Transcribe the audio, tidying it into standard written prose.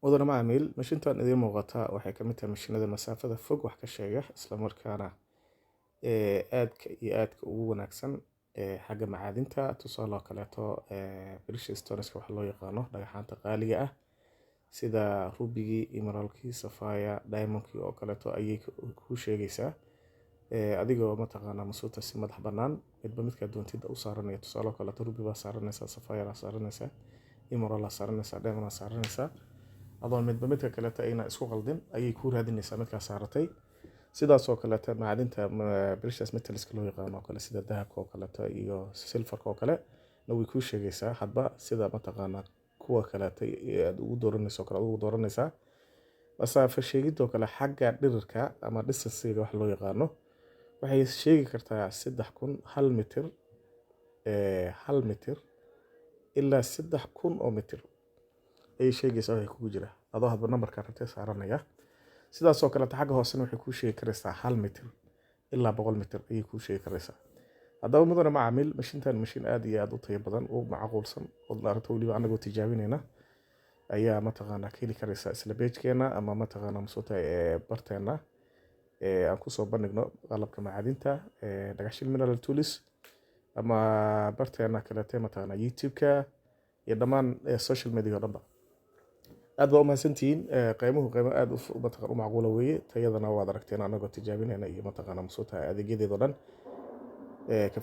mudane macaamiil mashiintan idiin muuqata waxay ka mid tahay mashiinada masaafada fog wax ka sheega isla markaana aadka ugu wanaagsan xagga macaadinta tusaale oo kaleeto precious stones waxa loo yaqaano dhagaxaanta qaaliga ah sida rubigi, emeraldkii, sapphire, diamondkii oo kaleeto ayay ku sheegaysaa adigoo mataqaana masuuta si madax bannaan midba midka doontida u saaranaya tusaale oo kaleeto rubi baa saaranaysa, sapphire saaranaysa, emerald saaranaysa, diamond saaranaysa adoon midba midka kaleeto ayna isku qaldin ayay ku raadinaysaa midka saaratay sidaas oo kaleeto macdinta precious metals loo yaqaan oo kale sida dahabka oo kaleeto iyo silverka oo kale way ku sheegaysaa hadba sida mataqaana kuwa kaleeto aad ugu dooranayso kala ugu dooranaysaa masaafo sheegidoo kale xagga dhirirka ama distance wax loo yaqaano waxay sheegi kartaa 3000 mitir 1 mitir ilaa 3000 mitir ay sheegaysaa waxay kugu jira adoo hadba numberka rabtay saaranaya sidaas oo kale xagga hoosena waxay ku sheegi karaysaa 1 mitir ilaa 100 mitir ay ku sheegi karaysaa hadaba mudane macaamiil mashiintan mashiin aad iyo aad u tayo badan oo macquulsan oo daarto waliba anagoo tijaabinayna ayaa mataqaana keli karaysaa isla page-keena ama mataqaana masuuta barteena aan ku soo bandhigno qalabka macaadinta dhagaxshil mineral tools ama barteena kaleete mataqaana YouTube-ka iyo dhammaan social media oo dhanba aad baa u mahadsantihiin qiimo aad u macquula weeye tayadana waad aragteen anagoo tijaabinayna iyo mataqaana masuuta adeegyadeeda dhan ka